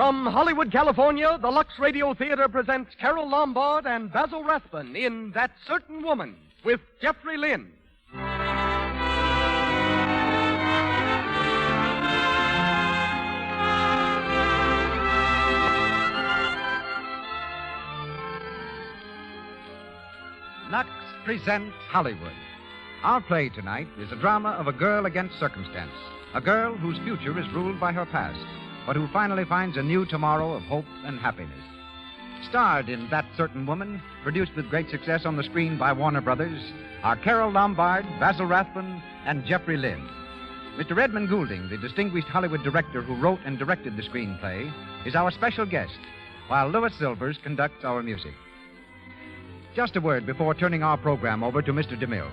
From Hollywood, California, the Lux Radio Theater presents Carol Lombard and Basil Rathbun in That Certain Woman with Jeffrey Lynn. Lux presents Hollywood. Our play tonight is a drama of a girl against circumstance. A girl whose future is ruled by her past, but who finally finds a new tomorrow of hope and happiness. Starred in That Certain Woman, produced with great success on the screen by Warner Brothers, are Carol Lombard, Basil Rathbun, and Jeffrey Lynn. Mr. Edmund Goulding, the distinguished Hollywood director who wrote and directed the screenplay, is our special guest, while Louis Silvers conducts our music. Just a word before turning our program over to Mr. DeMille.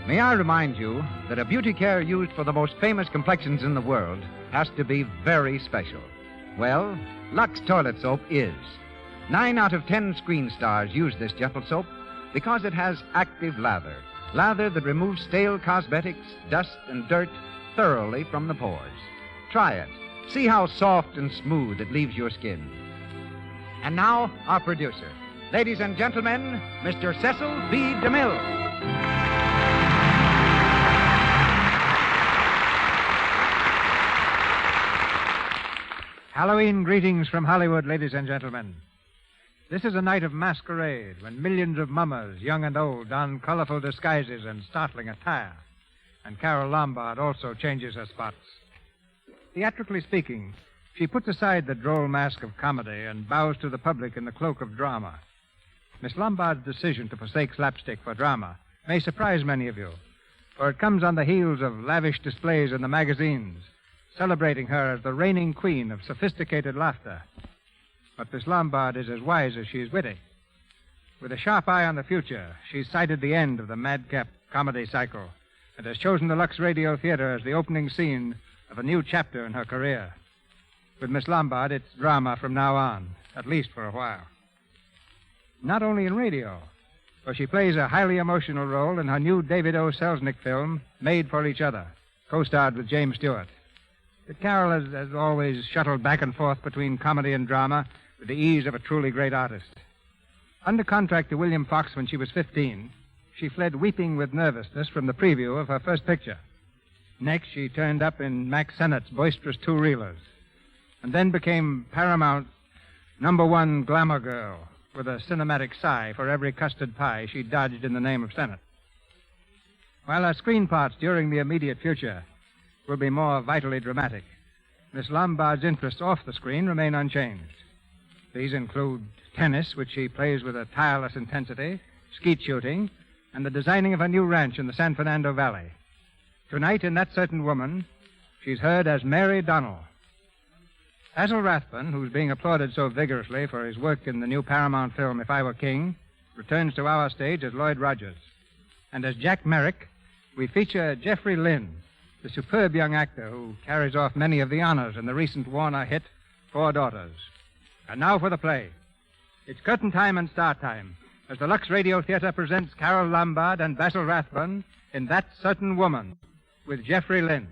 May I remind you that a beauty care used for the most famous complexions in the world has to be very special. Well, Lux Toilet Soap is. 9 out of 10 screen stars use this gentle soap because it has active lather. Lather that removes stale cosmetics, dust, and dirt thoroughly from the pores. Try it. See how soft and smooth it leaves your skin. And now, our producer. Ladies and gentlemen, Mr. Cecil B. DeMille. Halloween greetings from Hollywood, ladies and gentlemen. This is a night of masquerade when millions of mummers, young and old, don colorful disguises and startling attire. And Carol Lombard also changes her spots. Theatrically speaking, she puts aside the droll mask of comedy and bows to the public in the cloak of drama. Miss Lombard's decision to forsake slapstick for drama may surprise many of you, for it comes on the heels of lavish displays in the magazines, celebrating her as the reigning queen of sophisticated laughter. But Miss Lombard is as wise as she is witty. With a sharp eye on the future, she's sighted the end of the madcap comedy cycle and has chosen the Lux Radio Theater as the opening scene of a new chapter in her career. With Miss Lombard, it's drama from now on, at least for a while. Not only in radio, for she plays a highly emotional role in her new David O. Selznick film, Made for Each Other, co-starred with James Stewart. But Carol has always shuttled back and forth between comedy and drama with the ease of a truly great artist. Under contract to William Fox when she was 15, she fled weeping with nervousness from the preview of her first picture. Next, she turned up in Mack Sennett's boisterous two-reelers, and then became Paramount's #1 glamour girl, with a cinematic sigh for every custard pie she dodged in the name of Sennett. While her screen parts during the immediate future will be more vitally dramatic, Miss Lombard's interests off the screen remain unchanged. These include tennis, which she plays with a tireless intensity, skeet shooting, and the designing of a new ranch in the San Fernando Valley. Tonight, in That Certain Woman, she's heard as Mary Donnell. Basil Rathbun, who's being applauded so vigorously for his work in the new Paramount film If I Were King, returns to our stage as Lloyd Rogers. And as Jack Merrick, we feature Jeffrey Lynn, the superb young actor who carries off many of the honors in the recent Warner hit, Four Daughters. And now for the play. It's curtain time and start time as the Lux Radio Theater presents Carol Lombard and Basil Rathbun in That Certain Woman with Jeffrey Lynn.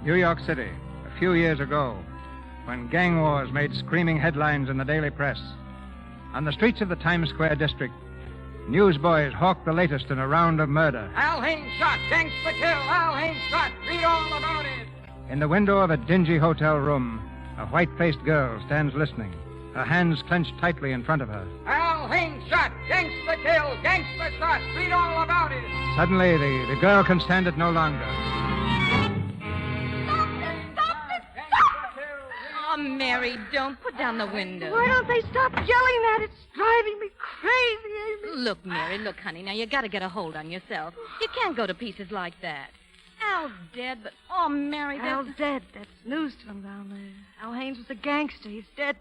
New York City, a few years ago, when gang wars made screaming headlines in the daily press. On the streets of the Times Square district, newsboys hawked the latest in a round of murder. Al Haines shot, gangsta kill, Al Haines shot, read all about it. In the window of a dingy hotel room, a white-faced girl stands listening, her hands clenched tightly in front of her. Al Haines shot, gangsta kill, gangsta shot, read all about it. Suddenly, the girl can stand it no longer. Oh, Mary, don't put down the window. Why don't they stop yelling that? It's driving me crazy, Amy. Look, Mary, look, honey, now you got to get a hold on yourself. You can't go to pieces like that. Al's dead, but, oh, Mary, Al's dead. That's news to him down there. Al Haines was a gangster. He's dead.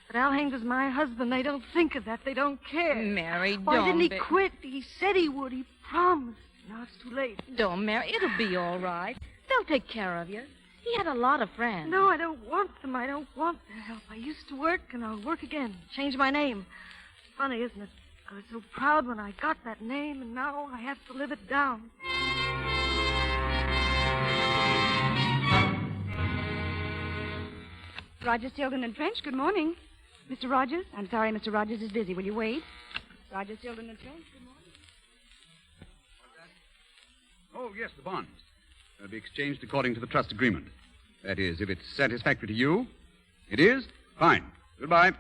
But Al Haines was my husband. They don't think of that. They don't care. Mary, Why don't didn't he be... quit? He said he would. He promised. Now it's too late. Don't, Mary. It'll be all right. They'll take care of you. He had a lot of friends. No, I don't want them. I don't want their help. I used to work, and I'll work again. Change my name. Funny, isn't it? I was so proud when I got that name, and now I have to live it down. Rogers, Tilden, and Trench, good morning. Mr. Rogers? I'm sorry, Mr. Rogers is busy. Will you wait? Rogers, Tilden, and Trench, good morning. Oh, yes, the bonds. They'll be exchanged according to the trust agreement. That is, if it's satisfactory to you. It is? Fine. Goodbye.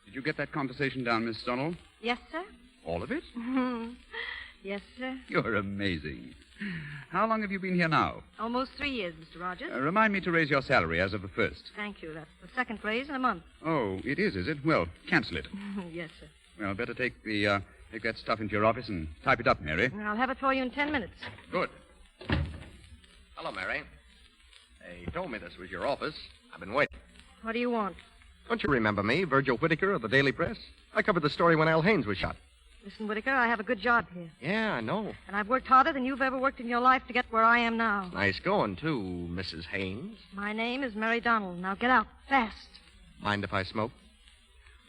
Did you get that conversation down, Miss Donald? Yes, sir? All of it? Yes, sir. You're amazing. How long have you been here now? Almost 3 years, Mr. Rogers. Remind me to raise your salary as of the 1st. Thank you. That's the second raise in a month. Oh, it is it? Well, cancel it. Yes, sir. Well, better take that stuff into your office and type it up, Mary. I'll have it for you in 10 minutes. Good. Hello, Mary. They told me this was your office. I've been waiting. What do you want? Don't you remember me, Virgil Whitaker of the Daily Press? I covered the story when Al Haynes was shot. Listen, Whitaker, I have a good job here. Yeah, I know. And I've worked harder than you've ever worked in your life to get where I am now. Nice going, too, Mrs. Haynes. My name is Mary Donald. Now get out, fast. Mind if I smoke?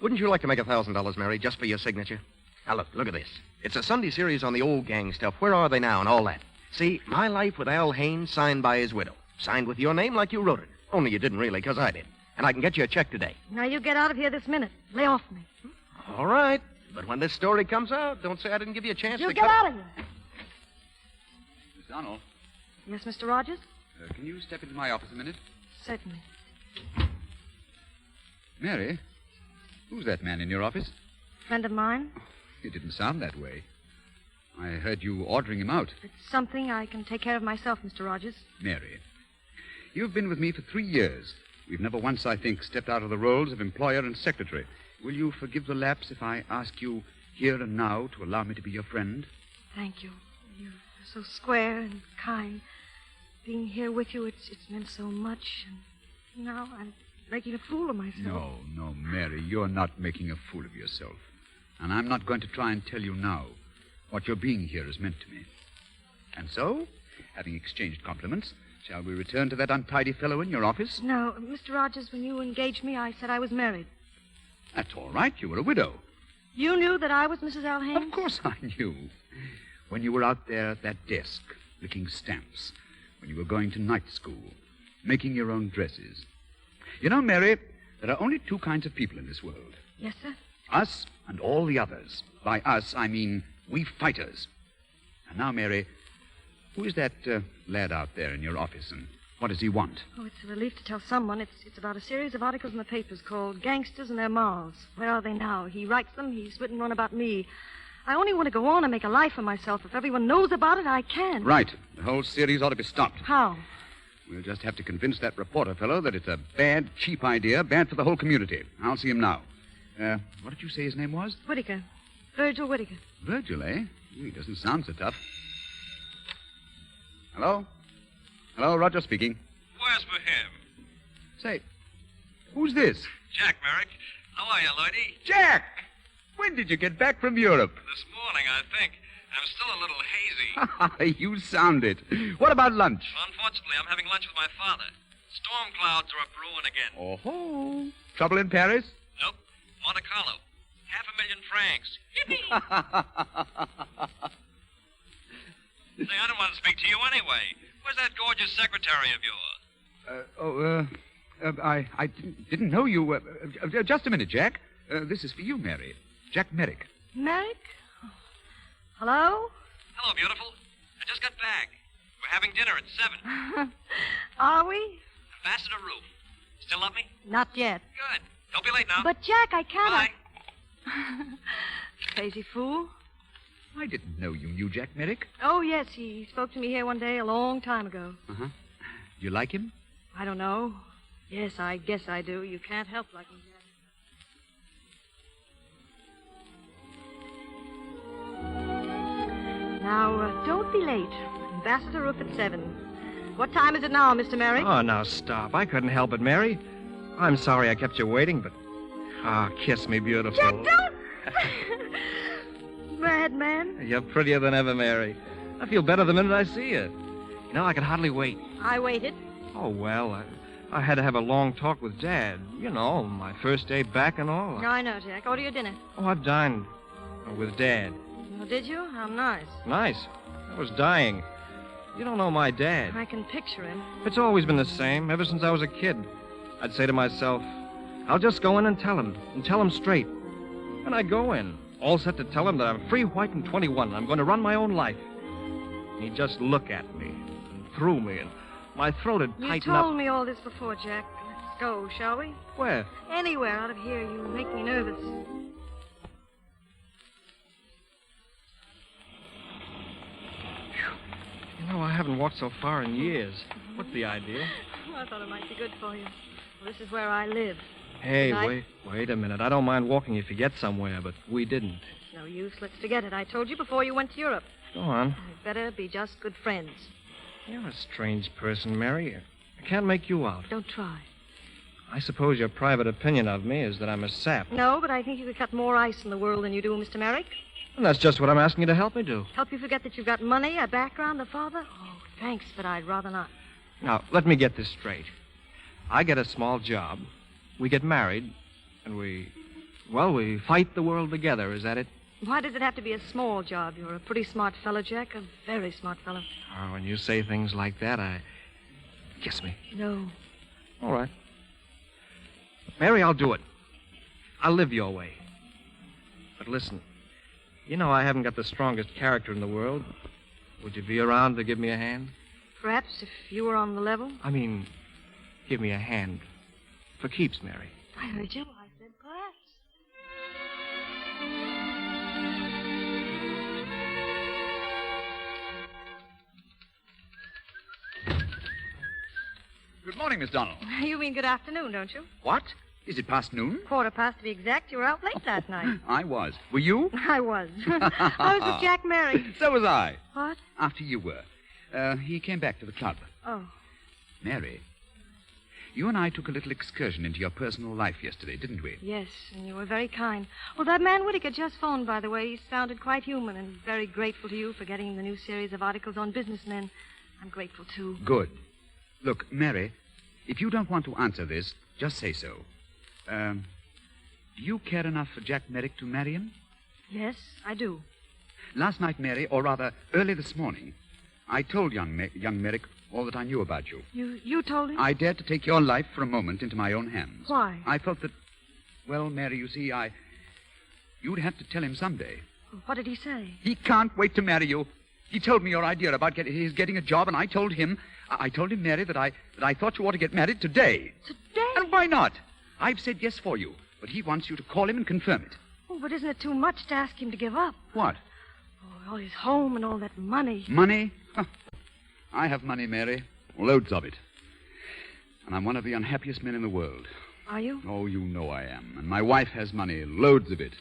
Wouldn't you like to make $1,000, Mary, just for your signature? Now, look at this. It's a Sunday series on the old gang stuff. Where are they now and all that? See, My Life with Al Haynes, signed by his widow. Signed with your name like you wrote it. Only you didn't really, because I did. And I can get you a check today. Now you get out of here this minute. Lay off me. All right. But when this story comes out, don't say I didn't give you a chance You to get out of here. Miss Donald, Yes, Mr. Rogers? can you step into my office a minute? Certainly. Mary, who's that man in your office? Friend of mine. It didn't sound that way. I heard you ordering him out. It's something I can take care of myself, Mr. Rogers. Mary, you've been with me for 3 years. We've never once, I think, stepped out of the roles of employer and secretary. Will you forgive the lapse if I ask you here and now to allow me to be your friend? Thank you. You're so square and kind. Being here with you, it's meant so much. And now I'm making a fool of myself. No, Mary, you're not making a fool of yourself. And I'm not going to try and tell you now what your being here has meant to me. And so, having exchanged compliments, shall we return to that untidy fellow in your office? No, Mr. Rogers, when you engaged me, I said I was married. That's all right. You were a widow. You knew that I was Mrs. Al Haynes? Of course I knew. When you were out there at that desk, licking stamps, when you were going to night school, making your own dresses. You know, Mary, there are only 2 kinds of people in this world. Yes, sir? Us and all the others. By us, I mean we fighters. And now, Mary, who is that lad out there in your office, and what does he want? Oh, it's a relief to tell someone. It's about a series of articles in the papers called Gangsters and Their Morals. Where are they now? He writes them. He's written one about me. I only want to go on and make a life for myself. If everyone knows about it, I can. Right. The whole series ought to be stopped. How? We'll just have to convince that reporter fellow that it's a bad, cheap idea, bad for the whole community. I'll see him now. What did you say his name was? Whitaker. Virgil Whitaker. Virgil, eh? He doesn't sound so tough. Hello? Hello, Roger speaking. Where's for him? Say, who's this? Jack Merrick. How are you, Lloydie? Jack! When did you get back from Europe? This morning, I think. I'm still a little hazy. You sound it. What about lunch? Unfortunately, I'm having lunch with my father. Storm clouds are brewing again. Oh-ho. Trouble in Paris? Nope. Monte Carlo. 500,000 francs. Yippee! Say, I don't want to speak to you anyway. Where's that gorgeous secretary of yours? I didn't know you. Just a minute, Jack. This is for you, Mary. Jack Merrick. Merrick? Hello? Hello, beautiful. I just got back. We're having dinner at 7. Are we? Ambassador Roof. Still love me? Not yet. Good. Don't be late now. But, Jack, I cannot. Bye. Crazy fool. I didn't know you knew Jack Merrick. Oh, yes, he spoke to me here one day a long time ago. Uh-huh. You like him? I don't know. Yes, I guess I do. You can't help liking Jack. Now, don't be late. Ambassador Roof at 7. What time is it now, Mr. Merrick? Oh, now stop. I couldn't help it, Mary. I'm sorry I kept you waiting, but... Ah, kiss me, beautiful. Jack, don't! Madman. You're prettier than ever, Mary. I feel better the minute I see you. You know, I can hardly wait. I waited. Oh, well, I had to have a long talk with Dad. You know, my first day back and all. I know, Jack. Order your dinner. Oh, I dined with Dad. Oh, did you? How nice. Nice. I was dying. You don't know my dad. I can picture him. It's always been the same, ever since I was a kid. I'd say to myself, I'll just go in and tell him straight. And I go in, all set to tell him that I'm free, white, and 21, and I'm going to run my own life. And he'd just look at me, and through me, and my throat would You tighten up. told me all this before, Jack. Let's go, shall we? Where? Anywhere out of here. You make me nervous. You know, I haven't walked so far in years. What's the idea? I thought it might be good for you. Well, this is where I live. Hey, Tonight? wait a minute. I don't mind walking if you get somewhere, but we didn't. It's no use. Let's forget it. I told you before you went to Europe. Go on. We'd better be just good friends. You're a strange person, Mary. I can't make you out. Don't try. I suppose your private opinion of me is that I'm a sap. No, but I think you could cut more ice in the world than you do, Mr. Merrick. And that's just what I'm asking you to help me do. Help you forget that you've got money, a background, a father? Oh, thanks, but I'd rather not. Now, let me get this straight. I get a small job, we get married, and we fight the world together. Is that it? Why does it have to be a small job? You're a pretty smart fellow, Jack. A very smart fellow. Oh, when you say things like that, Kiss me. No. All right. Mary, I'll do it. I'll live your way. But listen, you know I haven't got the strongest character in the world. Would you be around to give me a hand? Perhaps if you were on the level. I mean, give me a hand. For keeps, Mary. I heard you. I said perhaps. Good morning, Miss Donald. You mean good afternoon, don't you? What? Is it past noon? 1:15 to be exact. You were out late that night. I was. Were you? I was. I was with Jack Merrick. So was I. What? After you were. He came back to the club. Oh. Mary, you and I took a little excursion into your personal life yesterday, didn't we? Yes, and you were very kind. Well, that man Whittaker just phoned, by the way. He sounded quite human and very grateful to you for getting the new series of articles on businessmen. I'm grateful, too. Good. Look, Mary, if you don't want to answer this, just say so. Do you care enough for Jack Merrick to marry him? Yes, I do. Last night, Mary, or rather, early this morning, I told young Merrick all that I knew about you. You told him? I dared to take your life for a moment into my own hands. Why? I felt that, well, Mary, you see, you'd have to tell him someday. What did he say? He can't wait to marry you. He told me your idea about his getting a job, and I told him, Mary, that I thought you ought to get married today. Today? And why not? I've said yes for you, but he wants you to call him and confirm it. Oh, but isn't it too much to ask him to give up? What? Oh, all his home and all that money. Money? Huh. I have money, Mary. Loads of it. And I'm one of the unhappiest men in the world. Are you? Oh, you know I am. And my wife has money, loads of it.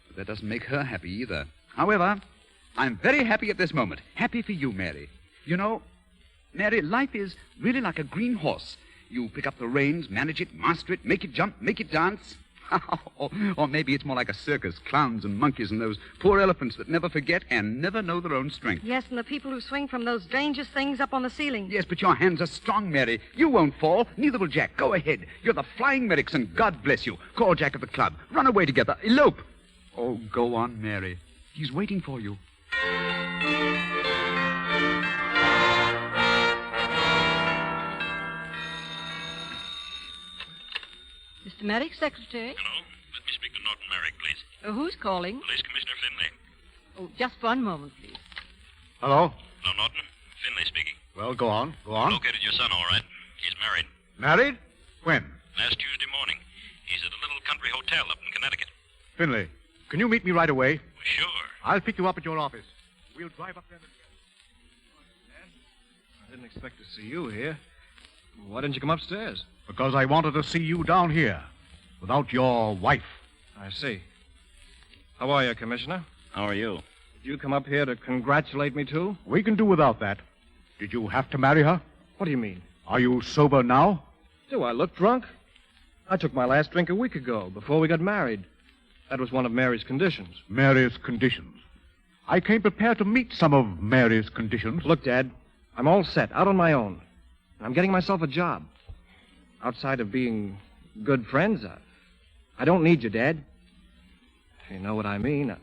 But that doesn't make her happy either. However, I'm very happy at this moment. Happy for you, Mary. You know, Mary, life is really like a green horse. You pick up the reins, manage it, master it, make it jump, make it dance. Or maybe it's more like a circus, clowns and monkeys and those poor elephants that never forget and never know their own strength. Yes, and the people who swing from those strangest things up on the ceiling. Yes, but your hands are strong, Mary. You won't fall. Neither will Jack. Go ahead. You're the Flying Merricks, and God bless you. Call Jack at the club. Run away together. Elope. Oh, go on, Mary. He's waiting for you. Mr. Merrick, secretary. Hello. Let me speak to Norton Merrick, please. Who's calling? Police Commissioner Finley. Oh, just one moment, please. Hello? Hello, Norton. Finley speaking. Well, go on. Go on. Located your son, all right. He's married. Married? When? Last Tuesday morning. He's at a little country hotel up in Connecticut. Finley, can you meet me right away? Sure. I'll pick you up at your office. We'll drive up there. I didn't expect to see you here. Why didn't you come upstairs? Because I wanted to see you down here. Without your wife. I see. How are you, Commissioner? How are you? Did you come up here to congratulate me, too? We can do without that. Did you have to marry her? What do you mean? Are you sober now? Do I look drunk? I took my last drink a week ago, before we got married. That was one of Mary's conditions. Mary's conditions. I came prepared to meet some of Mary's conditions. Look, Dad, I'm all set, out on my own. I'm getting myself a job. outside of being good friends, I don't need you, Dad. If you know what I mean.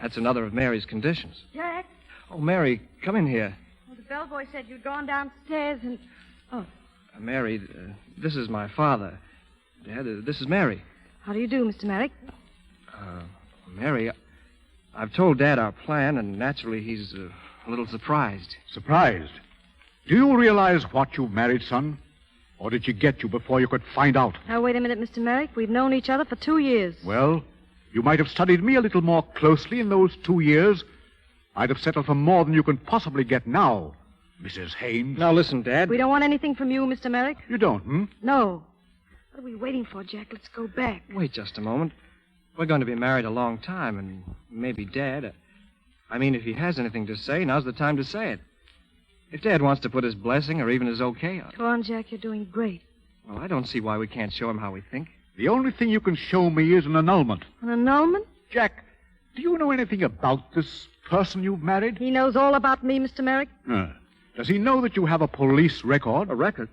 That's another of Mary's conditions. Jack? Oh, Mary, come in here. Well, the bellboy said you'd gone downstairs and... Oh, Mary, this is my father. Dad, this is Mary. how do you do, Mr. Merrick? Mary, I've told Dad our plan, and naturally he's a little surprised. Surprised? Do you realize what you've married, son? Or did she get you before you could find out? Now, wait a minute, Mr. Merrick. We've known each other for 2 years. Well, you might have studied me a little more closely in those 2 years. I'd have settled for more than you can possibly get now, Mrs. Haynes. Now, listen, Dad. We don't want anything from you, Mr. Merrick. You don't, hmm? No. What are we waiting for, Jack? Let's go back. Wait just a moment. We're going to be married a long time, and maybe Dad... I mean, if he has anything to say, now's the time to say it. If Dad wants to put his blessing or even his okay on it. Go on, Jack. You're doing great. Well, I don't see why we can't show him how we think. The only thing you can show me is an annulment. An annulment? Jack, do you know anything about this person you've married? He knows all about me, Mr. Merrick. Does he know that you have a police record? A record?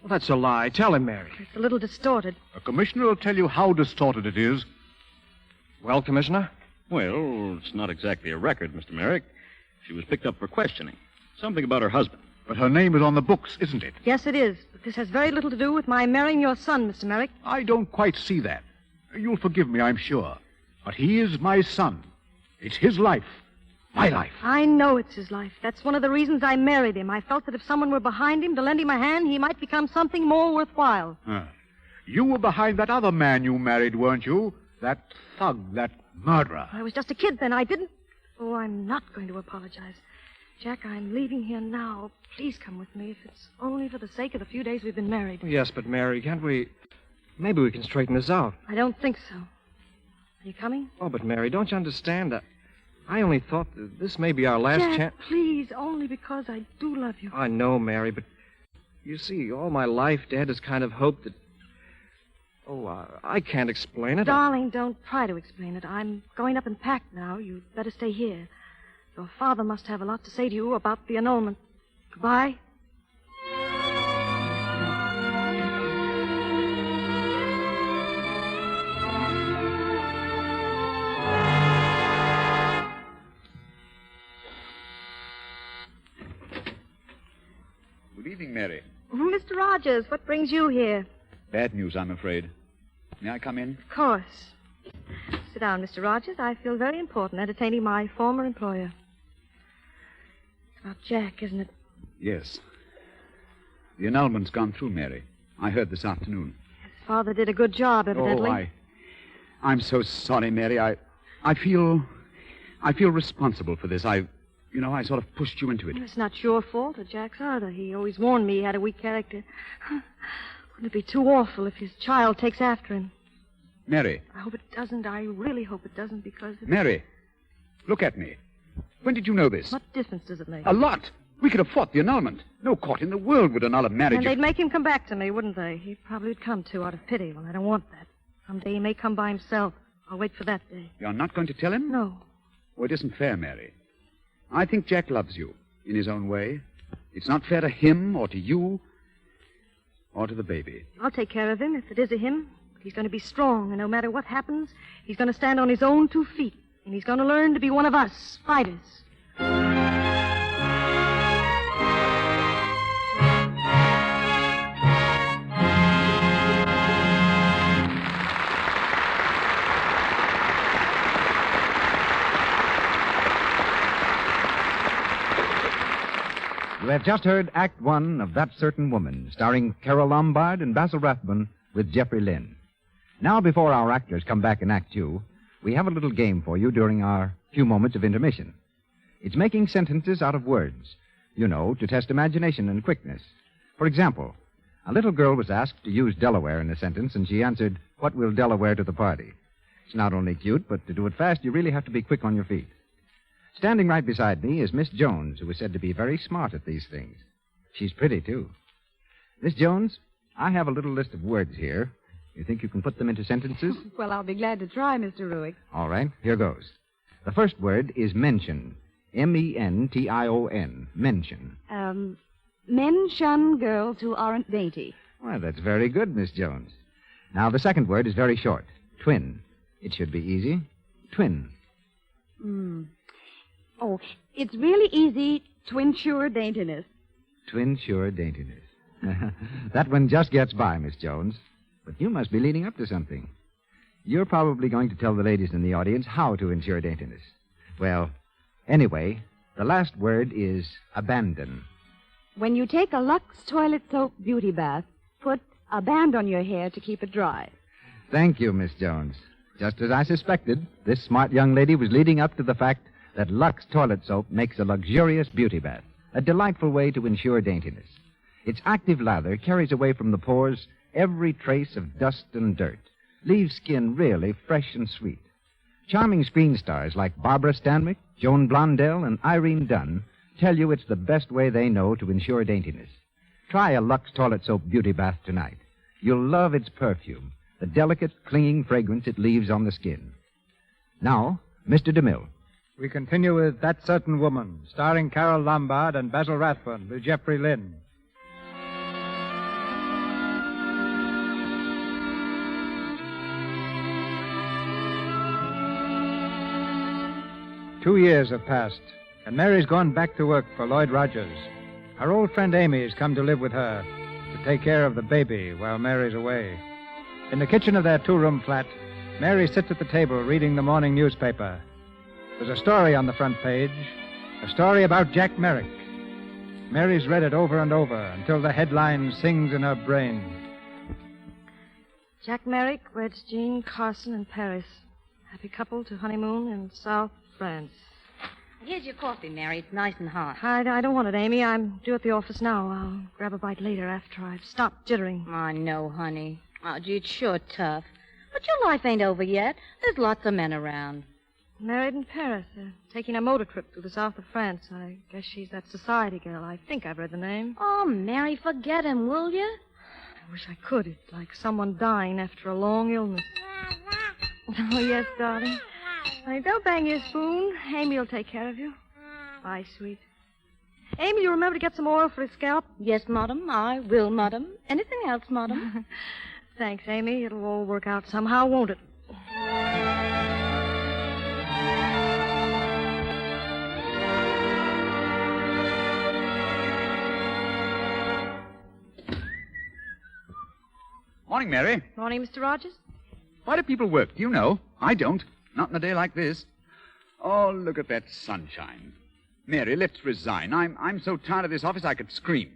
Well, that's a lie. Tell him, Mary. It's a little distorted. A commissioner will tell you how distorted it is. Well, Commissioner? Well, it's not exactly a record, Mr. Merrick. She was picked up for questioning. Something about her husband. But her name is on the books, isn't it? Yes, it is. But this has very little to do with my marrying your son, Mr. Merrick. I don't quite see that. You'll forgive me, I'm sure. But he is my son. It's his life. My life. I know it's his life. That's one of the reasons I married him. I felt that if someone were behind him to lend him a hand, he might become something more worthwhile. You were behind that other man you married, weren't you? That thug, that murderer. I was just a kid then. I didn't... Oh, I'm not going to apologize. Jack, I'm leaving here now. Please come with me, if it's only for the sake of the few days we've been married. Yes, but Mary, can't we... Maybe we can straighten this out. I don't think so. Are you coming? Oh, but Mary, don't you understand? I only thought that this may be our last Jack, chance. Please, only because I do love you. I know, Mary, but you see, all my life, Dad has kind of hoped that... Oh, I can't explain it. Darling, don't try to explain it. I'm going up and pack now. You'd better stay here. Your father must have a lot to say to you about the annulment. Goodbye. Good evening, Mary. Mr. Rogers, what brings you here? Bad news, I'm afraid. May I come in? Of course. Sit down, Mr. Rogers. I feel very important entertaining my former employer. It's about Jack, isn't it? Yes. The annulment's gone through, Mary. I heard this afternoon. His father did a good job, evidently. Oh, I'm so sorry, Mary. I feel responsible for this. I sort of pushed you into it. It's not your fault or Jack's either. He always warned me he had a weak character. Wouldn't it be too awful if his child takes after him? Mary. I hope it doesn't. I really hope it doesn't, because... Mary, look at me. When did you know this? What difference does it make? A lot. We could have fought the annulment. No court in the world would annul a marriage. And they'd make him come back to me, wouldn't they? He probably would come, too, out of pity. Well, I don't want that. Someday he may come by himself. I'll wait for that day. You're not going to tell him? No. Oh, it isn't fair, Mary. I think Jack loves you in his own way. It's not fair to him or to you or to the baby. I'll take care of him if it is a him. He's going to be strong, and no matter what happens, he's going to stand on his own 2 feet. And he's going to learn to be one of us, fighters. You have just heard Act One of That Certain Woman, starring Carol Lombard and Basil Rathbone with Jeffrey Lynn. Now, before our actors come back in Act Two, we have a little game for you during our few moments of intermission. It's making sentences out of words, to test imagination and quickness. For example, a little girl was asked to use Delaware in a sentence, and she answered, "What will Delaware to the party?" It's not only cute, but to do it fast, you really have to be quick on your feet. Standing right beside me is Miss Jones, who is said to be very smart at these things. She's pretty, too. Miss Jones, I have a little list of words here. You think you can put them into sentences? Well, I'll be glad to try, Mr. Ruick. All right, here goes. The first word is mention. M-E-N-T-I-O-N. Mention. Men shun girls who aren't dainty. Well, that's very good, Miss Jones. Now, the second word is very short. Twin. It should be easy. Twin. Oh, it's really easy to ensure daintiness. Twin sure daintiness. That one just gets by, Miss Jones. But you must be leading up to something. You're probably going to tell the ladies in the audience how to ensure daintiness. Well, anyway, the last word is abandon. When you take a Lux toilet soap beauty bath, put a band on your hair to keep it dry. Thank you, Miss Jones. Just as I suspected, this smart young lady was leading up to the fact that Lux toilet soap makes a luxurious beauty bath, a delightful way to ensure daintiness. Its active lather carries away from the pores every trace of dust and dirt, leaves skin really fresh and sweet. Charming screen stars like Barbara Stanwyck, Joan Blondell, and Irene Dunn tell you it's the best way they know to ensure daintiness. Try a Lux toilet soap beauty bath tonight. You'll love its perfume, the delicate, clinging fragrance it leaves on the skin. Now, Mr. DeMille. We continue with That Certain Woman, starring Carol Lombard and Basil Rathbone with Jeffrey Lynn. Two years have passed, and Mary's gone back to work for Lloyd Rogers. Her old friend Amy has come to live with her to take care of the baby while Mary's away. In the kitchen of their two-room flat, Mary sits at the table reading the morning newspaper. There's a story on the front page, a story about Jack Merrick. Mary's read it over and over until the headline sings in her brain. Jack Merrick weds Jean Carson in Paris. Happy couple to honeymoon in South France. Here's your coffee, Mary. It's nice and hot. I don't want it, Amy. I'm due at the office now. I'll grab a bite later after I've stopped jittering. I know, honey. Oh, gee, it's sure tough. But your life ain't over yet. There's lots of men around. Married in Paris. Taking a motor trip through the south of France. I guess she's that society girl. I think I've read the name. Oh, Mary, forget him, will you? I wish I could. It's like someone dying after a long illness. Oh, yes, darling. Honey, don't bang your spoon. Amy will take care of you. Bye, sweet. Amy, you remember to get some oil for his scalp? Yes, madam. I will, madam. Anything else, madam? Thanks, Amy. It'll all work out somehow, won't it? Morning, Mary. Morning, Mr. Rogers. Why do people work? Do you know? I don't. Not in a day like this. Oh, look at that sunshine. Mary, let's resign. I'm so tired of this office I could scream.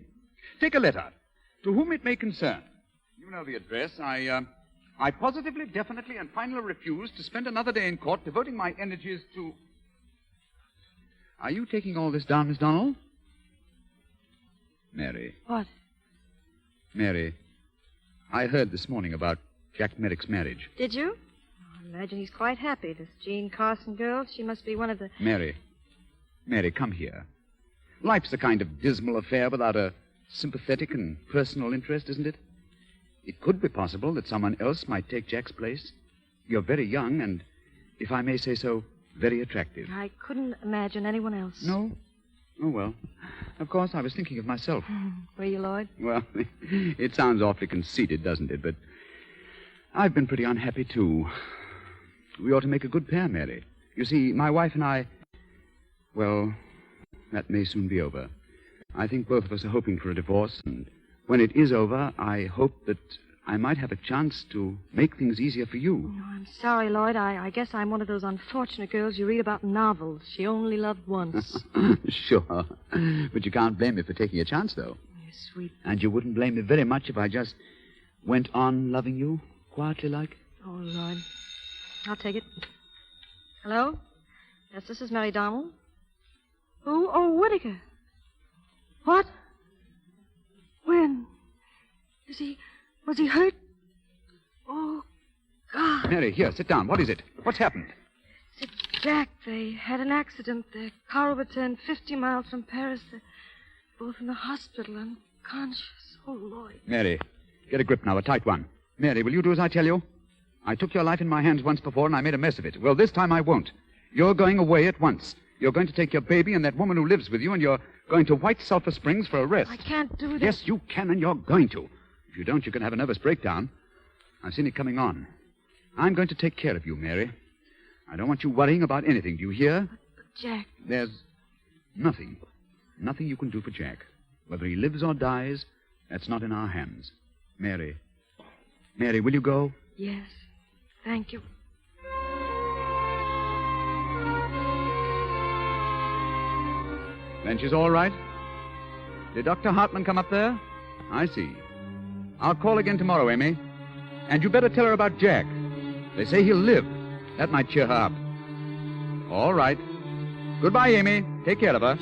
Take a letter. To whom it may concern. You know the address. I positively, definitely, and finally refuse to spend another day in court devoting my energies to... Are you taking all this down, Miss Donnell? Mary. What? Mary, I heard this morning about Jack Merrick's marriage. Did you? I imagine he's quite happy. This Jean Carson girl, she must be one of the... Mary, come here. Life's a kind of dismal affair without a sympathetic and personal interest, isn't it? It could be possible that someone else might take Jack's place. You're very young and, if I may say so, very attractive. I couldn't imagine anyone else. No? Oh, well. Of course, I was thinking of myself. Were you, Lloyd? Well, it sounds awfully conceited, doesn't it? But I've been pretty unhappy, too. We ought to make a good pair, Mary. You see, my wife and I... Well, that may soon be over. I think both of us are hoping for a divorce, and when it is over, I hope that I might have a chance to make things easier for you. Oh, I'm sorry, Lloyd. I guess I'm one of those unfortunate girls you read about in novels. She only loved once. Sure. But you can't blame me for taking a chance, though. You're sweet. And you wouldn't blame me very much if I just went on loving you, quietly like? Oh, Lloyd. I'll take it. Hello? Yes, this is Mary Donnell. Who? Oh, Whittaker. What? When? Was he hurt? Oh, God. Mary, here, sit down. What is it? What's happened? It's Jack. They had an accident. Their car overturned 50 miles from Paris. They're both in the hospital, unconscious. Oh, Lloyd. Mary, get a grip now, a tight one. Mary, will you do as I tell you? I took your life in my hands once before, and I made a mess of it. Well, this time I won't. You're going away at once. You're going to take your baby and that woman who lives with you, and you're going to White Sulphur Springs for a rest. I can't do that. Yes, you can, and you're going to. If you don't, you're going to have a nervous breakdown. I've seen it coming on. I'm going to take care of you, Mary. I don't want you worrying about anything. Do you hear? Jack. There's nothing. Nothing you can do for Jack. Whether he lives or dies, that's not in our hands. Mary. Mary, will you go? Yes. Thank you. Then she's all right? Did Dr. Hartman come up there? I see. I'll call again tomorrow, Amy. And you better tell her about Jack. They say he'll live. That might cheer her up. All right. Goodbye, Amy. Take care of her.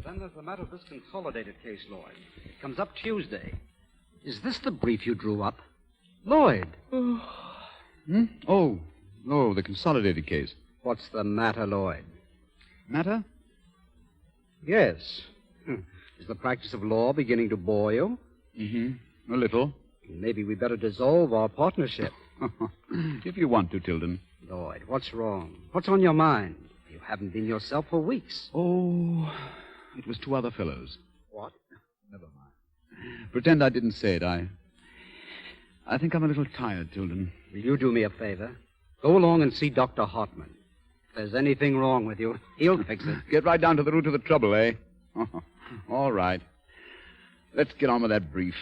Then there's the matter of this consolidated case, Lloyd. It comes up Tuesday. Is this the brief you drew up? Lloyd! Oh, the consolidated case. What's the matter, Lloyd? Matter? Yes. Is the practice of law beginning to bore you? Mm-hmm. A little. Maybe we better dissolve our partnership. If you want to, Tilden. Lloyd, what's wrong? What's on your mind? You haven't been yourself for weeks. Oh, it was two other fellows. What? Never mind. Pretend I didn't say it. I think I'm a little tired, Tilden. Will you do me a favor? Go along and see Dr. Hartman. If there's anything wrong with you, he'll fix it. Get right down to the root of the trouble, eh? All right. Let's get on with that brief.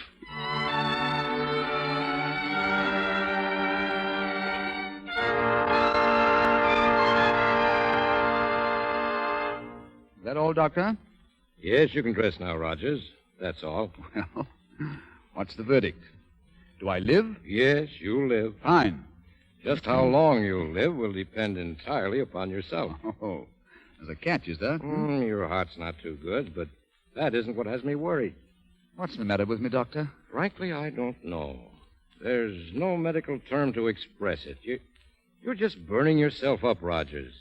Is that all, Doctor? Yes, you can dress now, Rogers. That's all. Well, what's the verdict? Do I live? Yes, you'll live. Fine. Just how long you'll live will depend entirely upon yourself. Oh, there's a catch, is there? Your heart's not too good, but that isn't what has me worried. What's the matter with me, Doctor? Frankly, I don't know. There's no medical term to express it. You're just burning yourself up, Rogers,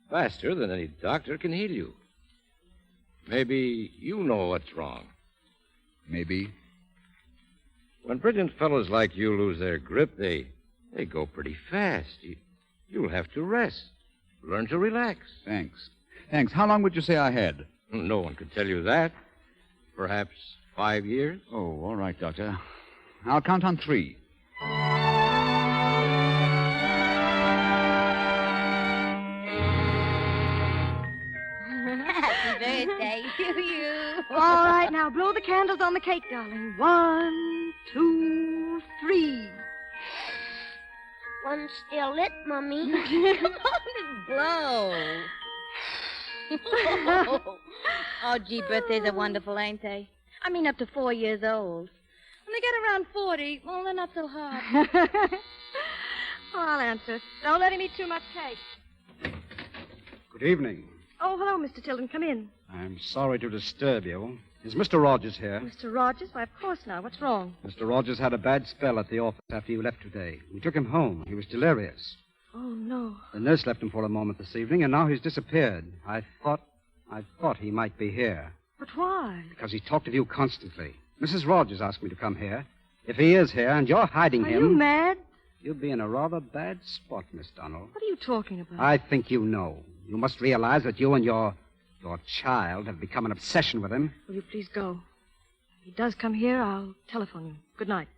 faster than any doctor can heal you. Maybe you know what's wrong. Maybe. When brilliant fellows like you lose their grip, they go pretty fast. You'll have to rest. Learn to relax. Thanks. How long would you say I had? No one could tell you that. Perhaps 5 years? Oh, all right, Doctor. I'll count on 3. Happy birthday to you. All right, now blow the candles on the cake, darling. 1, 2, 3. One's still lit, Mummy. Come on, blow. Oh, gee, birthdays are wonderful, ain't they? I mean, up to 4 years old. When they get around 40, well, they're not so hard. I'll answer. Don't let him eat too much cake. Good evening. Oh, hello, Mr. Tilden. Come in. I'm sorry to disturb you. Is Mr. Rogers here? Mr. Rogers? Why, of course not. What's wrong? Mr. Rogers had a bad spell at the office after you left today. We took him home. He was delirious. Oh, no. The nurse left him for a moment this evening, and now he's disappeared. I thought he might be here. But why? Because he talked of you constantly. Mrs. Rogers asked me to come here. If he is here and you're hiding him... Are you mad? You'll be in a rather bad spot, Miss Donald. What are you talking about? I think you know. You must realize that you and your child have become an obsession with him. Will you please go? If he does come here, I'll telephone you. Good night.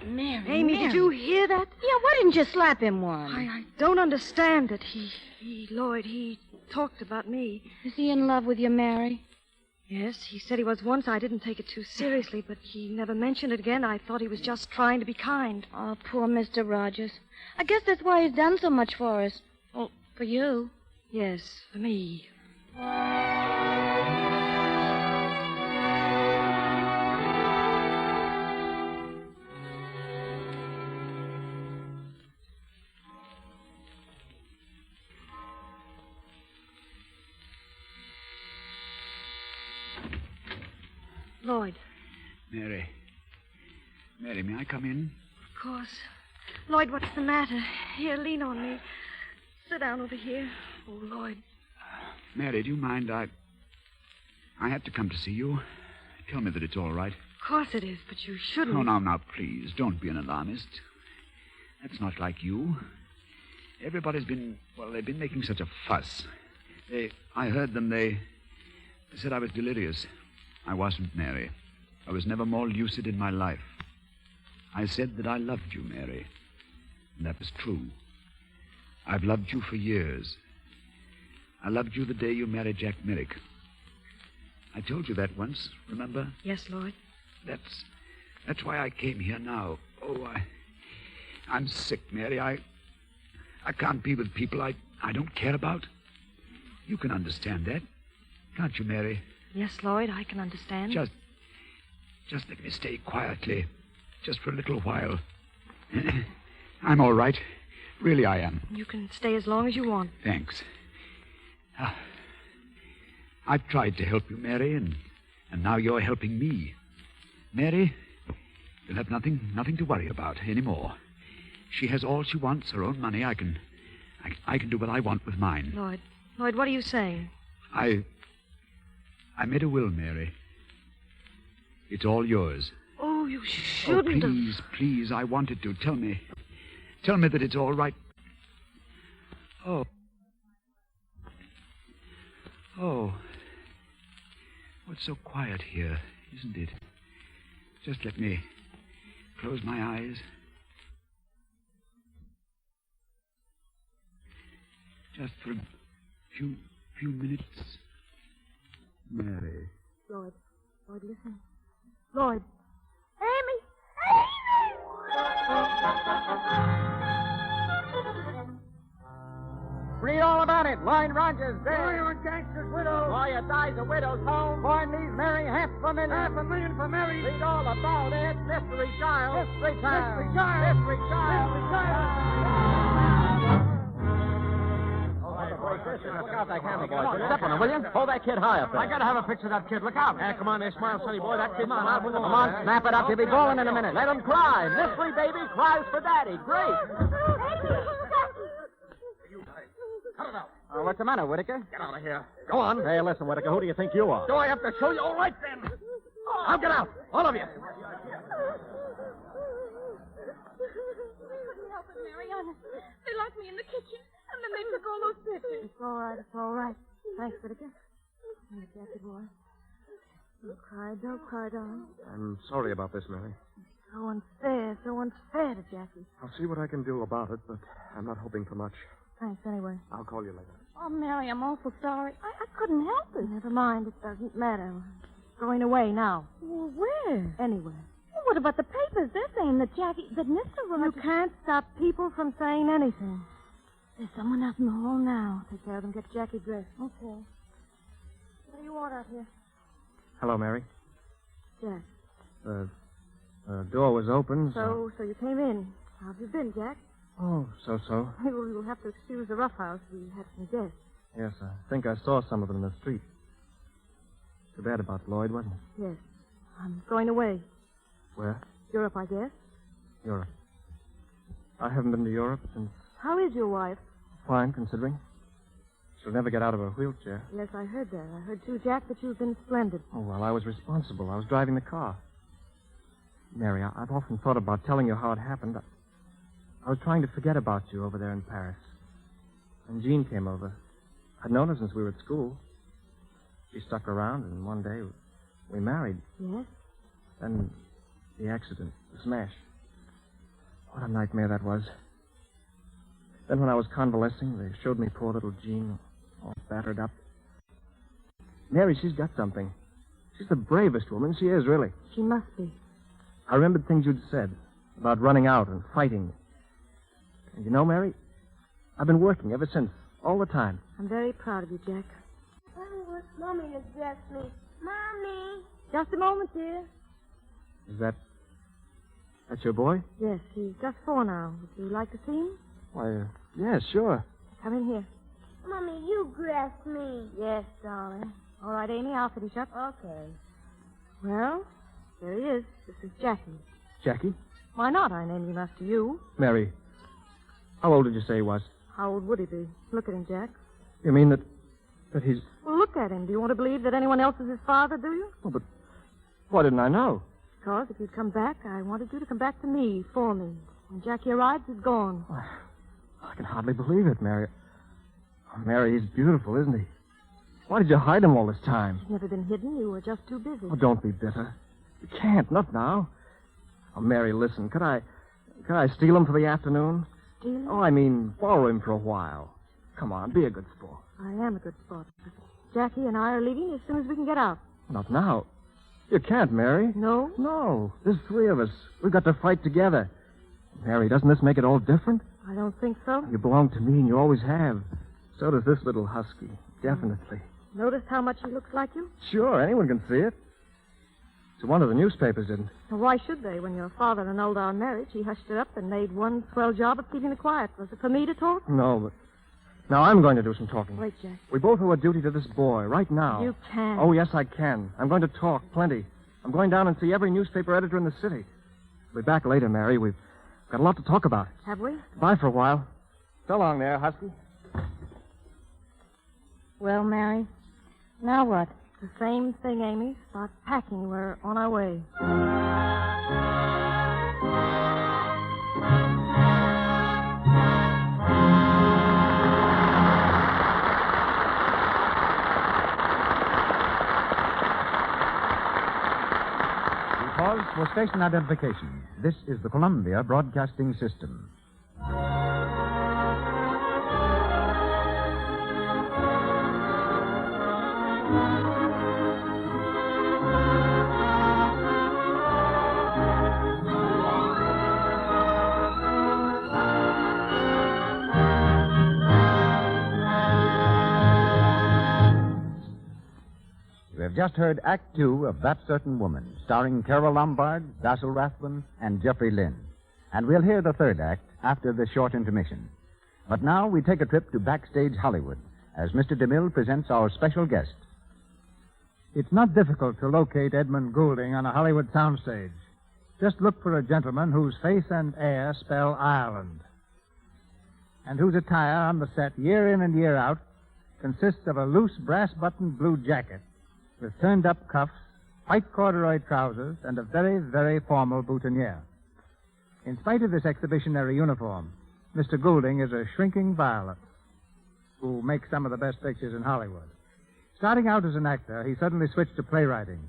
Mary, Amy, Mary. did you hear that? Yeah, why didn't you slap him one? I don't understand it. Lloyd, he talked about me. Is he in love with you, Mary? Yes, he said he was once. I didn't take it too seriously, but he never mentioned it again. I thought he was just trying to be kind. Oh, poor Mr. Rogers. I guess that's why he's done so much for us. Well, for you. Yes, for me. Lloyd. Mary, may I come in? Of course. Lloyd, what's the matter? Here, lean on me. Sit down over here. Oh, Lloyd. Mary, do you mind? I had to come to see you. Tell me that it's all right. Of course it is, but you shouldn't. Oh, now, please, don't be an alarmist. That's not like you. Everybody's been, they've been making such a fuss. I heard them, they I said I was delirious. I wasn't, Mary. I was never more lucid in my life. I said that I loved you, Mary. And that was true. I've loved you for years. I loved you the day you married Jack Merrick. I told you that once, remember? Yes, Lloyd. That's why I came here now. Oh, I'm sick, Mary. I can't be with people I don't care about. You can understand that, can't you, Mary? Yes, Lloyd, I can understand. Just let me stay quietly, just for a little while. I'm all right. Really, I am. You can stay as long as you want. Thanks. I've tried to help you, Mary, and now you're helping me. Mary, you'll have nothing to worry about anymore. She has all she wants, her own money. I can do what I want with mine. Lloyd, what are you saying? I made a will, Mary. It's all yours. Oh, you shouldn't have. Please, I wanted to. Tell me that it's all right. Oh. It's so quiet here, isn't it? Just let me close my eyes. Just for a few minutes. Mary. Lloyd, listen. Lloyd. Amy! Read all about it. Lloyd Rogers dead. Lawyer and gangster's widow. Lawyer dies a widow's home. Boy leaves Mary $500,000. $500,000 for Mary. Read all about it. Mystery child. Mystery child. Look out that camera, boy. Step on it, will you? Hold that kid high up there. I gotta have a picture of that kid. Look out. Come on there, smile, sonny boy. That kid's smart. Come on, snap it up. He'll be bowling in a minute. Let him cry. Mystery baby cries for daddy. Great. Cut it out. What's the matter, Whitaker? Get out of here. Go on. Hey, listen, Whitaker, who do you think you are? Do I have to show you? All right, then. I'll get out. All of you. Mary, honest. They locked me in the kitchen, and then they took all those pictures. It's all right. Thanks, Whitaker. Here, Jackie boy. Don't cry, darling. I'm sorry about this, Mary. So unfair to Jackie. I'll see what I can do about it, but I'm not hoping for much. Thanks, anyway. I'll call you later. Oh, Mary, I'm awful sorry. I couldn't help it. Never mind. It doesn't matter. We're going away now. Well, where? Anywhere. Well, what about the papers? They're saying that Mr. Rogers... You can't stop people from saying anything. There's someone out in the hall now. Take care of them. Get Jackie dressed. Okay. What do you want out here? Hello, Mary. Jack. The door was open, So you came in. How have you been, Jack? Oh, so. You'll have to excuse the roughhouse. We had some guests. Yes, I think I saw some of them in the street. Too bad about Lloyd, wasn't it? Yes. I'm going away. Where? Europe, I guess. Europe. I haven't been to Europe since... How is your wife? Fine, considering. She'll never get out of her wheelchair. Yes, I heard that. I heard, too, Jack, that you've been splendid. Oh, well, I was responsible. I was driving the car. Mary, I've often thought about telling you how it happened. I was trying to forget about you over there in Paris. And Jean came over. I'd known her since we were at school. She stuck around, and one day we married. Yes? Then the accident, the smash. What a nightmare that was. Then when I was convalescing, they showed me poor little Jean, all battered up. Mary, she's got something. She's the bravest woman. She is, really. She must be. I remembered things you'd said about running out and fighting. And you know, Mary, I've been working ever since, all the time. I'm very proud of you, Jack. Mommy has dressed me. Mommy. Just a moment, dear. Is that your boy? Yes, he's just 4 now. Would you like to see him? Why, yeah, sure. Come in here. Mommy, you dressed me. Yes, darling. All right, Amy, I'll finish up. Okay. Well, there he is. This is Jackie. Jackie? Why not? I named him after you. Mary, how old did you say he was? How old would he be? Look at him, Jack. You mean that he's... Well, look at him. Do you want to believe that anyone else is his father, do you? Oh, but why didn't I know? Because if you'd come back, I wanted you to come back to me, for me. When Jackie arrives, he's gone. I can hardly believe it, Mary. Oh, Mary, he's beautiful, isn't he? Why did you hide him all this time? He's never been hidden. You were just too busy. Oh, don't be bitter. You can't, not now. Oh, Mary, listen. Could I steal him for the afternoon? Steal him? Oh, I mean, borrow him for a while. Come on, be a good sport. I am a good sport. Jackie and I are leaving as soon as we can get out. Not now. You can't, Mary. No? No. There's three of us. We've got to fight together. Mary, doesn't this make it all different? I don't think so. You belong to me, and you always have. So does this little husky. Definitely. Notice how much he looks like you? Sure, anyone can see it. So one of the newspapers didn't. Well, why should they? When your father annulled our marriage, he hushed it up and made one swell job of keeping it quiet. Was it for me to talk? No, but now I'm going to do some talking. Wait, Jack. We both owe a duty to this boy right now. You can. Oh, yes, I can. I'm going to talk plenty. I'm going down and see every newspaper editor in the city. We'll be back later, Mary. We've got a lot to talk about. Have we? Bye for a while. So long there, Husky. Well, Mary, now what? The same thing, Amy. Start packing. We're on our way. We pause for station identification. This is the Columbia Broadcasting System. We have just heard Act Two of That Certain Woman, starring Carol Lombard, Basil Rathbun, and Jeffrey Lynn. And we'll hear the third act after this short intermission. But now we take a trip to Backstage Hollywood as Mr. DeMille presents our special guest. It's not difficult to locate Edmund Goulding on a Hollywood soundstage. Just look for a gentleman whose face and air spell Ireland, and whose attire on the set year in and year out consists of a loose brass-buttoned blue jacket with turned-up cuffs, white corduroy trousers, and a very, very formal boutonniere. In spite of this exhibitionary uniform, Mr. Goulding is a shrinking violet who makes some of the best pictures in Hollywood. Starting out as an actor, he suddenly switched to playwriting,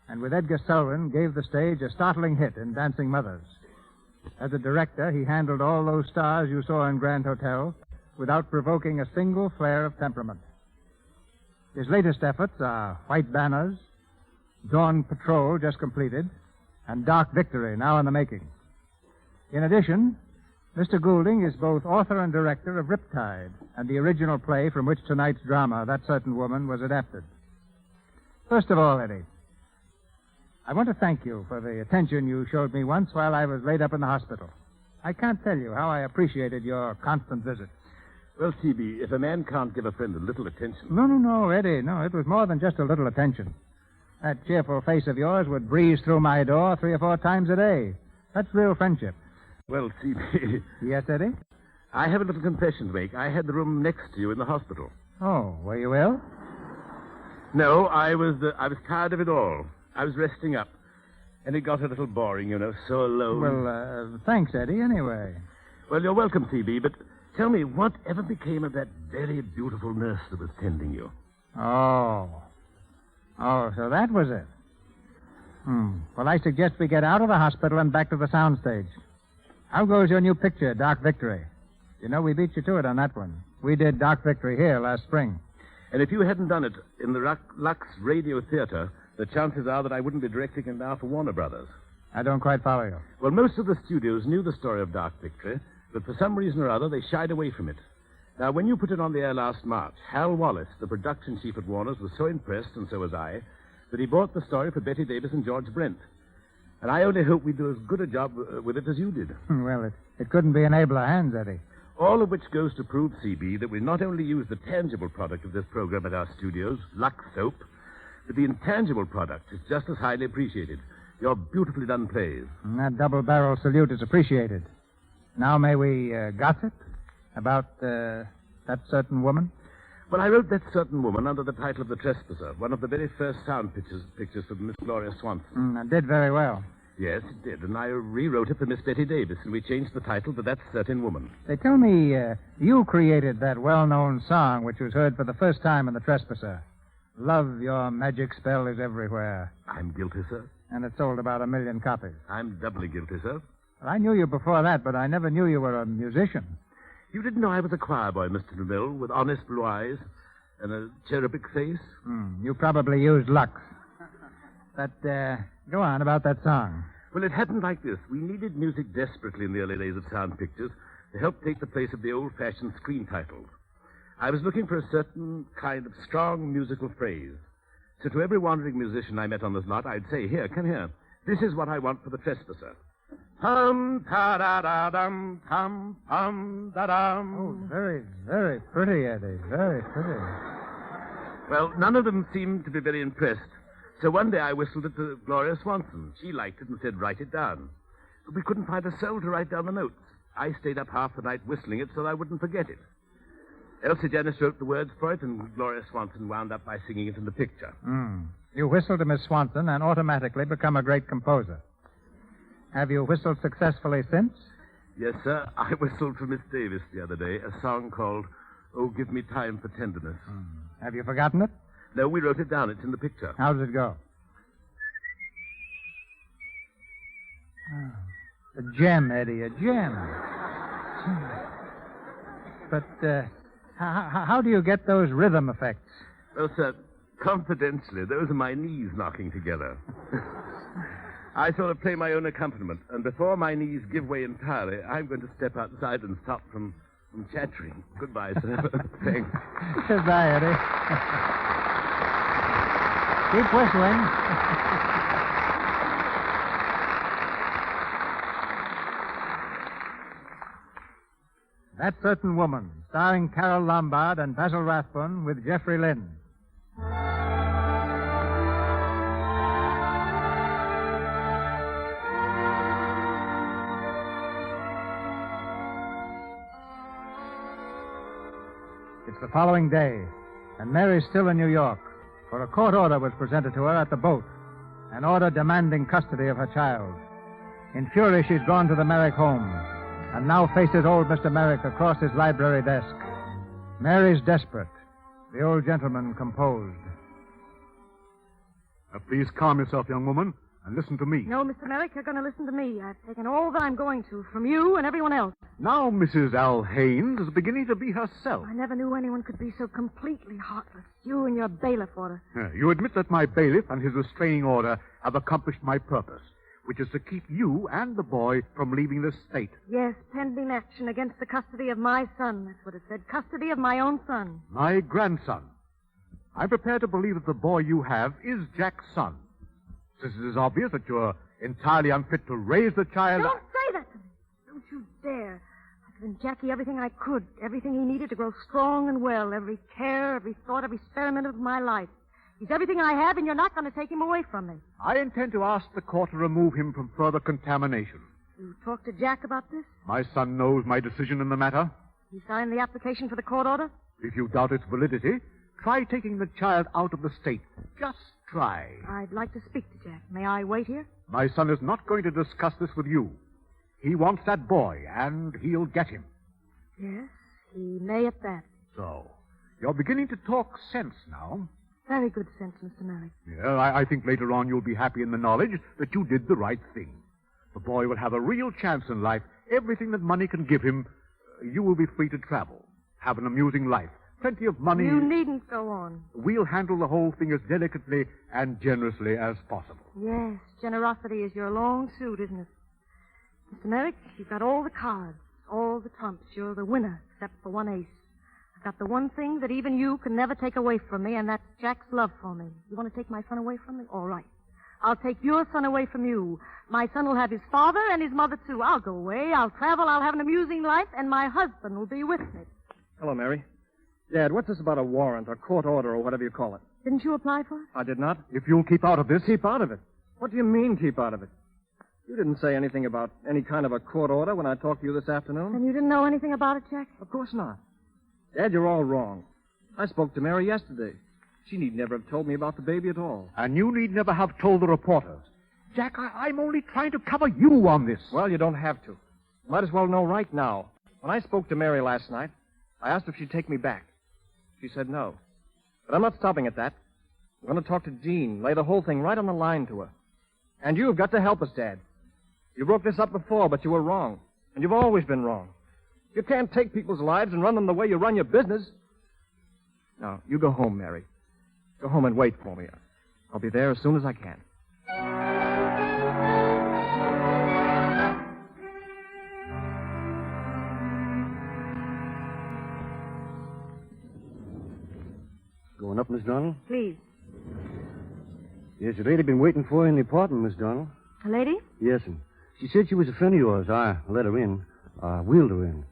and with Edgar Selwyn gave the stage a startling hit in Dancing Mothers. As a director, he handled all those stars you saw in Grand Hotel without provoking a single flare of temperament. His latest efforts are White Banners, Dawn Patrol, just completed, and Dark Victory, now in the making. In addition, Mr. Goulding is both author and director of Riptide and the original play from which tonight's drama, That Certain Woman, was adapted. First of all, Eddie, I want to thank you for the attention you showed me once while I was laid up in the hospital. I can't tell you how I appreciated your constant visits. Well, T.B., if a man can't give a friend a little attention... No, Eddie. No, it was more than just a little attention. That cheerful face of yours would breeze through my door 3 or 4 times a day. That's real friendship. Well, T.B. Yes, Eddie? I have a little confession to make. I had the room next to you in the hospital. Oh, were you ill? No, I was tired of it all. I was resting up. And it got a little boring, you know, so alone. Well, thanks, Eddie, anyway. Well, you're welcome, T.B., but tell me, what ever became of that very beautiful nurse that was tending you? Oh, so that was it. Well, I suggest we get out of the hospital and back to the soundstage. How goes your new picture, Dark Victory? You know, we beat you to it on that one. We did Dark Victory here last spring. And if you hadn't done it in the Lux Radio Theater, the chances are that I wouldn't be directing it now for Warner Brothers. I don't quite follow you. Well, most of the studios knew the story of Dark Victory, but for some reason or other, they shied away from it. Now, when you put it on the air last March, Hal Wallace, the production chief at Warner's, was so impressed, and so was I, that he bought the story for Betty Davis and George Brent. And I only hope we do as good a job with it as you did. Well, it couldn't be in abler hands, Eddie. All of which goes to prove, C.B., that we not only use the tangible product of this program at our studios, Lux Soap, but the intangible product is just as highly appreciated. Your beautifully done plays. And that double-barrel salute is appreciated. Now may we gossip about That Certain Woman? Well, I wrote That Certain Woman under the title of The Trespasser, one of the very first sound pictures for Miss Gloria Swanson. It did very well. Yes, it did, and I rewrote it for Miss Betty Davis, and we changed the title to That Certain Woman. They tell me you created that well-known song which was heard for the first time in The Trespasser. Love, Your Magic Spell is Everywhere. I'm guilty, sir. And it sold about 1 million copies. I'm doubly guilty, sir. Well, I knew you before that, but I never knew you were a musician. You didn't know I was a choir boy, Mr. DeMille, with honest blue eyes and a cherubic face? You probably used Lux. But, go on about that song. Well, it happened like this. We needed music desperately in the early days of sound pictures to help take the place of the old-fashioned screen titles. I was looking for a certain kind of strong musical phrase. So to every wandering musician I met on this lot, I'd say, here, come here. This is what I want for the trespasser. Hum-ta-da-da-dum, hum-da-dum. Oh, very, very pretty, Eddie. Very pretty. Well, none of them seemed to be very impressed. So one day I whistled it to Gloria Swanson. She liked it and said, write it down. But we couldn't find a soul to write down the notes. I stayed up half the night whistling it so I wouldn't forget it. Elsie Janis wrote the words for it, and Gloria Swanson wound up by singing it in the picture. You whistle to Miss Swanson and automatically become a great composer. Have you whistled successfully since? Yes, sir. I whistled for Miss Davis the other day, a song called Oh, Give Me Time for Tenderness. Have you forgotten it? No, we wrote it down. It's in the picture. How does it go? A gem, Eddie, a gem. But, how do you get those rhythm effects? Well, sir, confidentially, those are my knees knocking together. I sort of play my own accompaniment, and before my knees give way entirely, I'm going to step outside and stop from chattering. Goodbye, sir. Thanks. Goodbye, Eddie. Keep whistling. That Certain Woman, starring Carol Lombard and Basil Rathbone with Jeffrey Lynn. It's the following day, and Mary's still in New York, for a court order was presented to her at the boat, an order demanding custody of her child. In fury, she's gone to the Merrick home, and now faces old Mr. Merrick across his library desk. Mary's desperate, the old gentleman composed. Please calm yourself, young woman, and listen to me. No, Mr. Merrick, you're going to listen to me. I've taken all that I'm going to from you and everyone else. Now Mrs. Al Haynes is beginning to be herself. I never knew anyone could be so completely heartless. You and your bailiff order. You admit that my bailiff and his restraining order have accomplished my purpose, which is to keep you and the boy from leaving the state. Yes, pending action against the custody of my son. That's what it said. Custody of my own son. My grandson. I'm prepared to believe that the boy you have is Jack's son. Since it is obvious that you're entirely unfit to raise the child... Don't say that to me. Don't you dare. I've given Jackie everything I could, everything he needed to grow strong and well, every care, every thought, every experiment of my life. He's everything I have, and you're not going to take him away from me. I intend to ask the court to remove him from further contamination. You talked to Jack about this? My son knows my decision in the matter. He signed the application for the court order? If you doubt its validity, try taking the child out of the state. Just try. I'd like to speak to Jack. May I wait here? My son is not going to discuss this with you. He wants that boy, and he'll get him. Yes, he may at that. So, you're beginning to talk sense now. Very good sense, Mr. Merrick. Yeah, I think later on you'll be happy in the knowledge that you did the right thing. The boy will have a real chance in life. Everything that money can give him, you will be free to travel, have an amusing life, plenty of money. You needn't go on. We'll handle the whole thing as delicately and generously as possible. Yes, generosity is your long suit, isn't it? Mr. Merrick, you've got all the cards, all the trumps. You're the winner, except for one ace. I've got the one thing that even you can never take away from me, and that's Jack's love for me. You want to take my son away from me? All right. I'll take your son away from you. My son will have his father and his mother, too. I'll go away, I'll travel, I'll have an amusing life, and my husband will be with me. Hello, Mary. Dad, what's this about a warrant, or court order, or whatever you call it? Didn't you apply for it? I did not. If you'll keep out of this... Keep out of it? What do you mean, keep out of it? You didn't say anything about any kind of a court order when I talked to you this afternoon. And you didn't know anything about it, Jack? Of course not. Dad, you're all wrong. I spoke to Mary yesterday. She need never have told me about the baby at all. And you need never have told the reporters. Jack, I'm only trying to cover you on this. Well, you don't have to. Might as well know right now. When I spoke to Mary last night, I asked if she'd take me back. She said no. But I'm not stopping at that. I'm going to talk to Jean, lay the whole thing right on the line to her. And you've got to help us, Dad. You broke this up before, but you were wrong. And you've always been wrong. You can't take people's lives and run them the way you run your business. Now, you go home, Mary. Go home and wait for me. I'll be there as soon as I can. Going up, Miss Donald? Please. Yes, a lady been waiting for you in the apartment, Miss Donald. A lady? Yes, and she said she was a friend of yours. I let her in. Wheeled her in.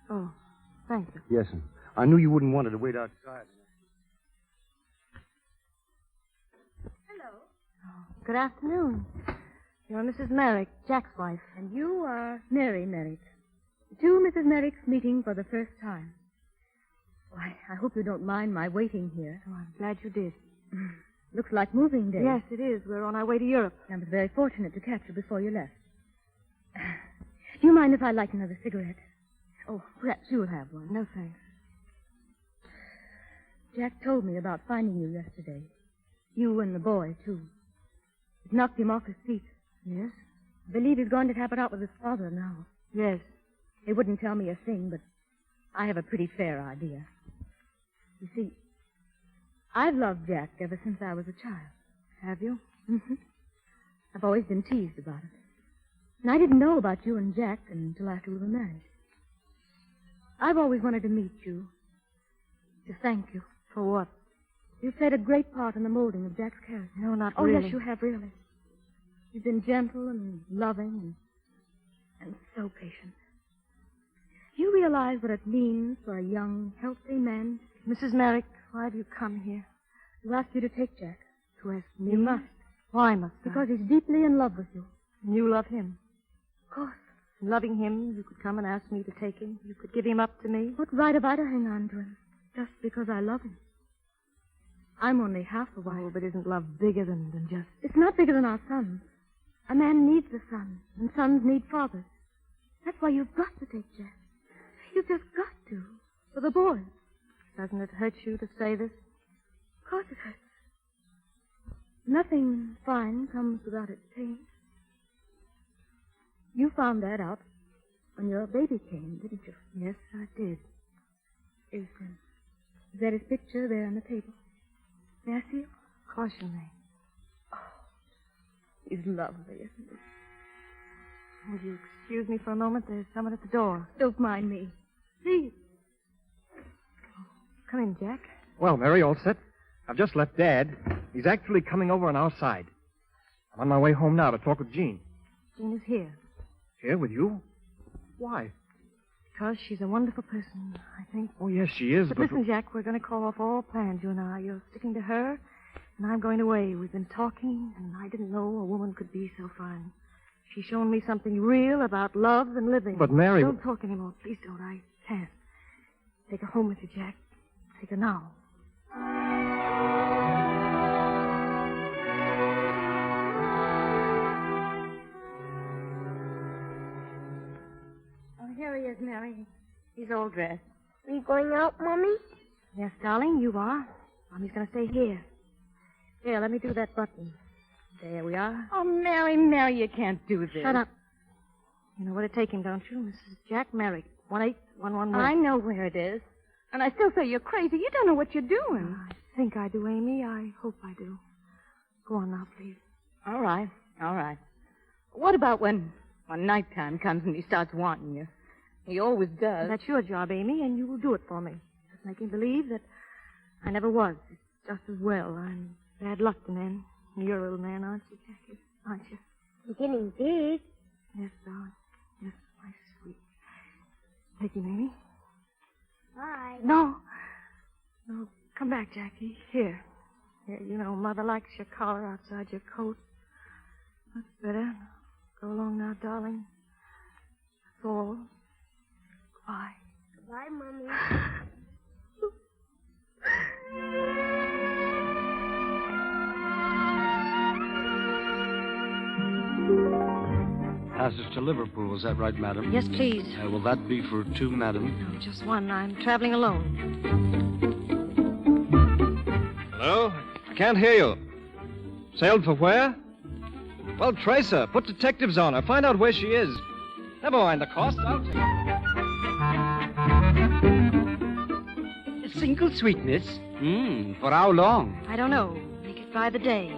Oh, thank you. Yes, and I knew you wouldn't want her to wait outside. Good afternoon. You're Mrs. Merrick, Jack's wife. And you are Mary Merrick. Two Mrs. Merricks meeting for the first time. Why, I hope you don't mind my waiting here. Oh, I'm glad you did. Looks like moving day. Yes, it is. We're on our way to Europe. I was very fortunate to catch you before you left. Do you mind if I light another cigarette? Oh, perhaps you'll have one. No, thanks. Jack told me about finding you yesterday. You and the boy, too. It knocked him off his feet. Yes? I believe he's going to tap it out with his father now. Yes. They wouldn't tell me a thing, but I have a pretty fair idea. You see, I've loved Jack ever since I was a child. Have you? Mm-hmm. I've always been teased about it. And I didn't know about you and Jack until after we were married. I've always wanted to meet you. To thank you. For what? You've played a great part in the molding of Jack's character. No, not really. really. Oh, yes, you have, really. You've been gentle and loving and so patient. You realize what it means for a young, healthy man. Mrs. Merrick, why have you come here? To ask you to take Jack. To ask me? You must. Why must I? Because he's deeply in love with you. And you love him? Of course. Loving him, you could come and ask me to take him. You could give him up to me. What right have I to hang on to him? Just because I love him. I'm only half a wife. Oh, but isn't love bigger than just... It's not bigger than our sons. A man needs a son, and sons need fathers. That's why you've got to take Jack. You've just got to. For the boy. Doesn't it hurt you to say this? Of course it hurts. Nothing fine comes without its pain. You found that out when your baby came, didn't you? Yes, I did. Is that his picture there on the table? May I see it? Of course you may. Oh, he's lovely, isn't he? Would you excuse me for a moment? There's someone at the door. Don't mind me. Please. Come in, Jack. Well, Mary, all set? I've just left Dad. He's actually coming over on our side. I'm on my way home now to talk with Jean. Jean is here. Here with you? Why? Because she's a wonderful person, I think. Oh, yes, she is, But listen, Jack, we're going to call off all plans, you and I. You're sticking to her, and I'm going away. We've been talking, and I didn't know a woman could be so fine. She's shown me something real about love and living. But, Mary... Don't talk anymore. Please don't. I can't. Take her home with you, Jack. Take her now. Oh, here he is, Mary. He's all dressed. Are you going out, Mommy? Yes, darling, you are. Mommy's going to stay here. Here, let me do that button. There we are. Oh, Mary, you can't do this. Shut up. You know where to take him, don't you? Mrs. Jack Merrick, 18111. I know where it is. And I still say you're crazy. You don't know what you're doing. I think I do, Amy. I hope I do. Go on now, please. All right. What about when nighttime comes and he starts wanting you? He always does. That's your job, Amy, and you will do it for me. Just make him believe that I never was. It's just as well. I'm bad luck to men. You're a little man, aren't you, Jackie? Aren't you? I'm getting big. Yes, darling. Yes, my sweet. Take him, Amy. Bye. No, come back, Jackie. Here, you know, Mother likes your collar outside your coat. That's better. Go along now, darling. That's all. Goodbye. Goodbye, Mommy. Passage to Liverpool, is that right, madam? Yes, please. Will that be for two, madam? No, just one. I'm traveling alone. Hello? Can't hear you. Sailed for where? Well, trace her. Put detectives on her. Find out where she is. Never mind the cost. I'll take it. A single sweetness? For how long? I don't know. Make it by the day.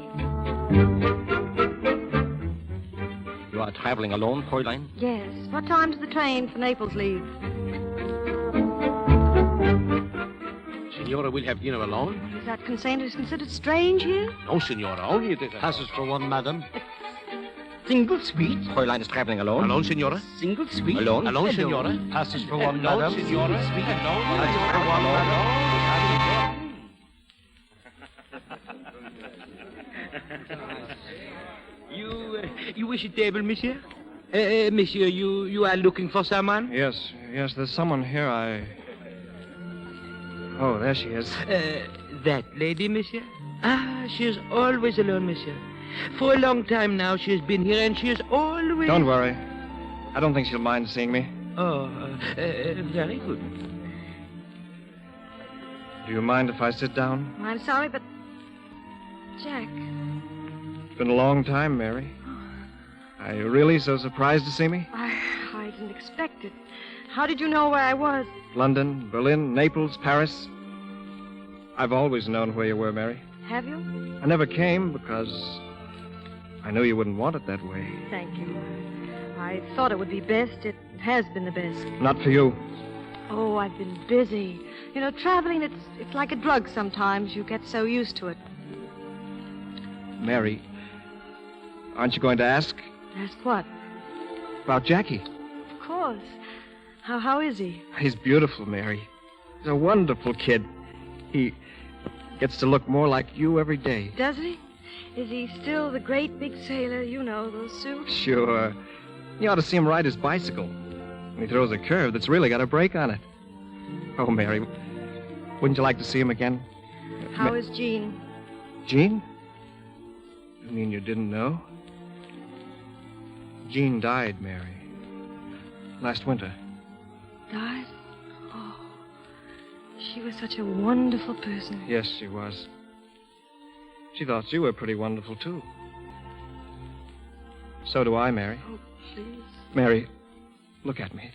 You are traveling alone, Fräulein? Yes. What time does the train for Naples leave? Senora will have dinner alone? Is that considered strange here? No, Senora. Only at dinner. Passes for one, madam. Single suite? Fräulein is traveling alone? Alone, Senora? Single suite? Alone? Alone, Senora? Passes for one, Alone, madam. Senora? Single suite? Alone, Passes for one, madam. You wish a table, monsieur? Monsieur, you are looking for someone? Yes, there's someone here. Oh, there she is. That lady, monsieur? Ah, she is always alone, monsieur. For a long time now she has been here, and she is always... Don't worry. I don't think she'll mind seeing me. Oh, very good. Do you mind if I sit down? I'm sorry, but... Jack, It's been a long time, Mary. Are you really so surprised to see me? I didn't expect it. How did you know where I was? London, Berlin, Naples, Paris. I've always known where you were, Mary. Have you? I never came because I knew you wouldn't want it that way. Thank you. I thought it would be best. It has been the best. Not for you. Oh, I've been busy. You know, traveling, it's like a drug sometimes. You get so used to it. Mary, aren't you going to ask Ask what? about Jackie? Of course. How is he? He's beautiful, Mary. He's a wonderful kid. He gets to look more like you every day. Does he? Is he still the great big sailor, you know, those suits? Sure. You ought to see him ride his bicycle. When he throws a curve that's really got a brake on it. Oh, Mary, wouldn't you like to see him again? How is Jean? Jean? You mean you didn't know? Jean died, Mary. Last winter. Died? Oh, she was such a wonderful person. Yes, she was. She thought you were pretty wonderful, too. So do I, Mary. Oh, please. Mary, look at me.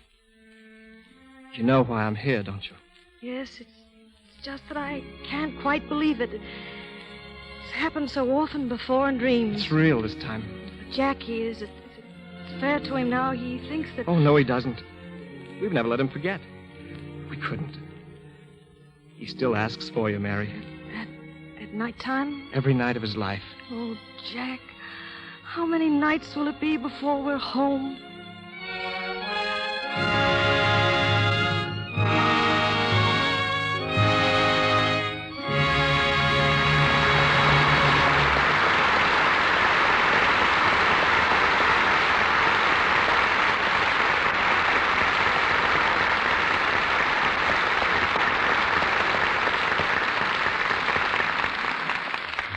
You know why I'm here, don't you? Yes, it's just that I can't quite believe it. It's happened so often before in dreams. It's real this time. Jackie, is it fair to him now? He thinks that... Oh, no, he doesn't. We've never let him forget. We couldn't. He still asks for you, Mary. At nighttime? Every night of his life. Oh, Jack, how many nights will it be before we're home?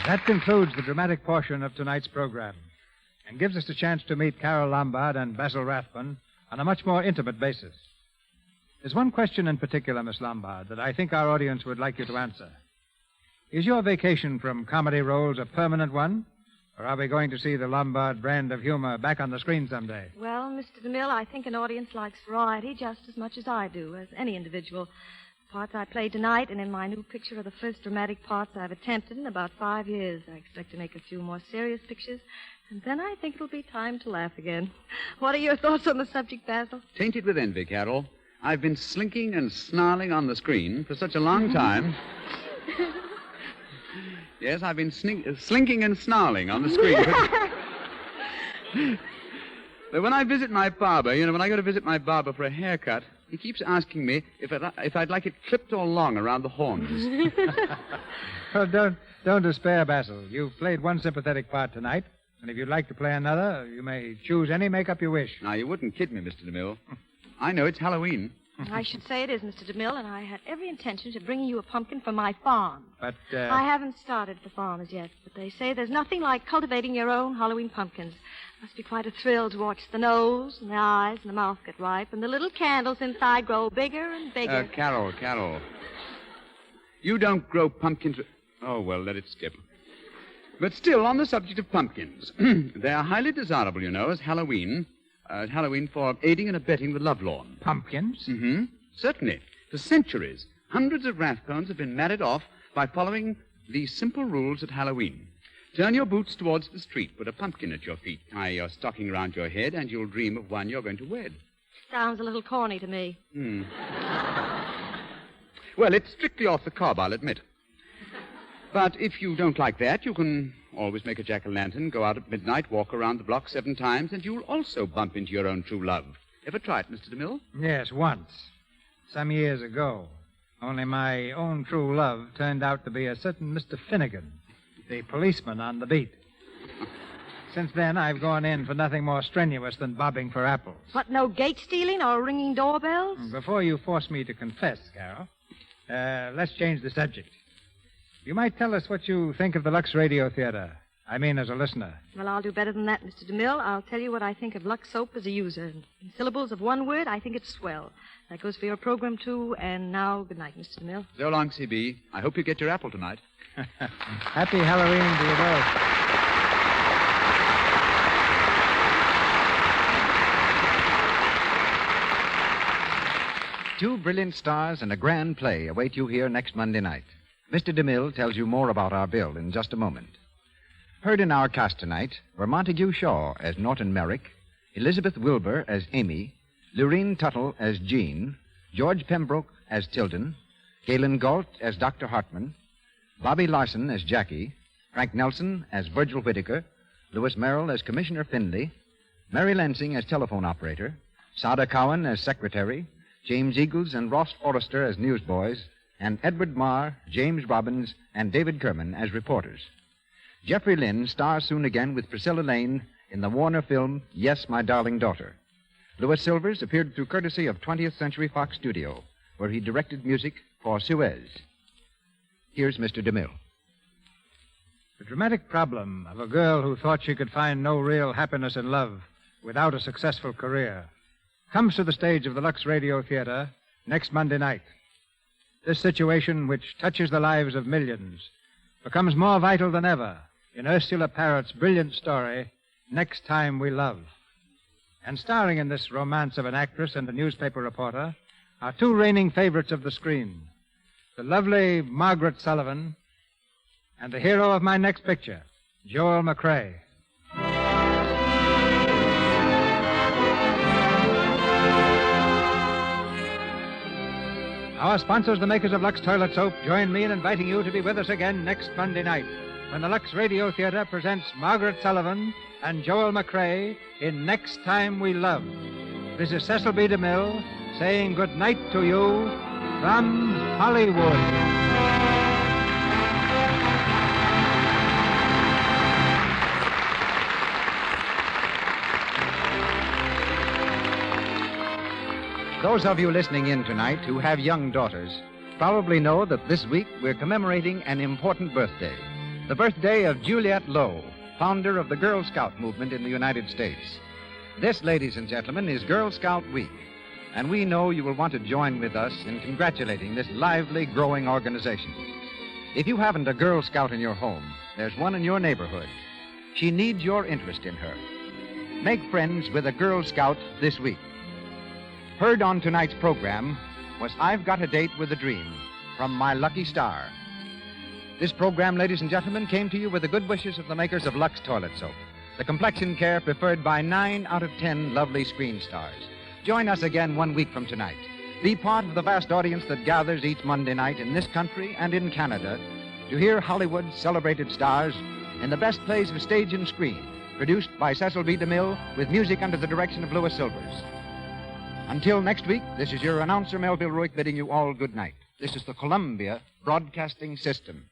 That concludes the dramatic portion of tonight's program and gives us a chance to meet Carol Lombard and Basil Rathbun on a much more intimate basis. There's one question in particular, Miss Lombard, that I think our audience would like you to answer. Is your vacation from comedy roles a permanent one, or are we going to see the Lombard brand of humor back on the screen someday? Well, Mr. DeMille, I think an audience likes variety just as much as I do, as any individual. The parts I played tonight and in my new picture are the first dramatic parts I've attempted in about 5 years. I expect to make a few more serious pictures, and then I think it'll be time to laugh again. What are your thoughts on the subject, Basil? Tainted with envy, Carol. I've been slinking and snarling on the screen for such a long time. Yes, I've been slinking and snarling on the screen. But when I visit my barber, when I go to visit my barber for a haircut, he keeps asking me if I'd like it clipped or long around the horns. Well, don't despair, Basil. You've played one sympathetic part tonight, and if you'd like to play another, you may choose any makeup you wish. Now, you wouldn't kid me, Mr. DeMille. I know it's Halloween. I should say it is, Mr. DeMille, and I had every intention of bringing you a pumpkin from my farm. But, I haven't started the farm as yet, but they say there's nothing like cultivating your own Halloween pumpkins. Must be quite a thrill to watch the nose and the eyes and the mouth get ripe and the little candles inside grow bigger and bigger. Carol. You don't grow pumpkins... Oh, well, let it skip. But still, on the subject of pumpkins, they are highly desirable, you know, as Halloween for aiding and abetting the lovelorn. Pumpkins? Mm-hmm. Certainly. For centuries, hundreds of Rathbones have been married off by following these simple rules at Halloween. Turn your boots towards the street, put a pumpkin at your feet, tie your stocking round your head, and you'll dream of one you're going to wed. Sounds a little corny to me. Well, it's strictly off the cob, I'll admit. But if you don't like that, you can always make a jack-o'-lantern, go out at midnight, walk around the block 7 times, and you'll also bump into your own true love. Ever try it, Mr. DeMille? Yes, once. Some years ago. Only my own true love turned out to be a certain Mr. Finnegan, the policeman on the beat. Since then, I've gone in for nothing more strenuous than bobbing for apples. What, no gate stealing or ringing doorbells? Before you force me to confess, Carol, let's change the subject. You might tell us what you think of the Lux Radio Theater. I mean, as a listener. Well, I'll do better than that, Mr. DeMille. I'll tell you what I think of Lux Soap as a user. In syllables of one word, I think it's swell. That goes for your program, too. And now, good night, Mr. DeMille. So long, C.B. I hope you get your apple tonight. Happy Halloween to you both. Two brilliant stars and a grand play await you here next Monday night. Mr. DeMille tells you more about our bill in just a moment. Heard in our cast tonight were Montague Shaw as Norton Merrick, Elizabeth Wilbur as Amy, Lurene Tuttle as Jean, George Pembroke as Tilden, Galen Galt as Dr. Hartman, Bobby Larson as Jackie, Frank Nelson as Virgil Whitaker, Louis Merrill as Commissioner Findlay, Mary Lansing as telephone operator, Sada Cowan as secretary, James Eagles and Ross Forrester as newsboys, and Edward Marr, James Robbins, and David Kerman as reporters. Jeffrey Lynn stars soon again with Priscilla Lane in the Warner film Yes, My Darling Daughter. Louis Silvers appeared through courtesy of 20th Century Fox Studio, where he directed music for Suez. Here's Mr. DeMille. The dramatic problem of a girl who thought she could find no real happiness in love without a successful career comes to the stage of the Lux Radio Theater next Monday night. This situation, which touches the lives of millions, becomes more vital than ever in Ursula Parrott's brilliant story, Next Time We Love. And starring in this romance of an actress and a newspaper reporter are two reigning favorites of the screen, the lovely Margaret Sullivan and the hero of my next picture, Joel McCrea. Our sponsors, the makers of Lux Toilet Soap, join me in inviting you to be with us again next Monday night when the Lux Radio Theater presents Margaret Sullivan and Joel McCrea in Next Time We Love. This is Cecil B. DeMille saying good night to you from Hollywood. Those of you listening in tonight who have young daughters probably know that this week we're commemorating an important birthday. The birthday of Juliette Lowe, founder of the Girl Scout movement in the United States. This, ladies and gentlemen, is Girl Scout Week, and we know you will want to join with us in congratulating this lively, growing organization. If you haven't a Girl Scout in your home, there's one in your neighborhood. She needs your interest in her. Make friends with a Girl Scout this week. Heard on tonight's program was I've Got a Date with a Dream from My Lucky Star. This program, ladies and gentlemen, came to you with the good wishes of the makers of Lux Toilet Soap, the complexion care preferred by 9 out of 10 lovely screen stars. Join us again 1 week from tonight. Be part of the vast audience that gathers each Monday night in this country and in Canada to hear Hollywood's celebrated stars in the best plays of stage and screen, produced by Cecil B. DeMille with music under the direction of Louis Silvers. Until next week, this is your announcer, Melville Ruick, bidding you all good night. This is the Columbia Broadcasting System.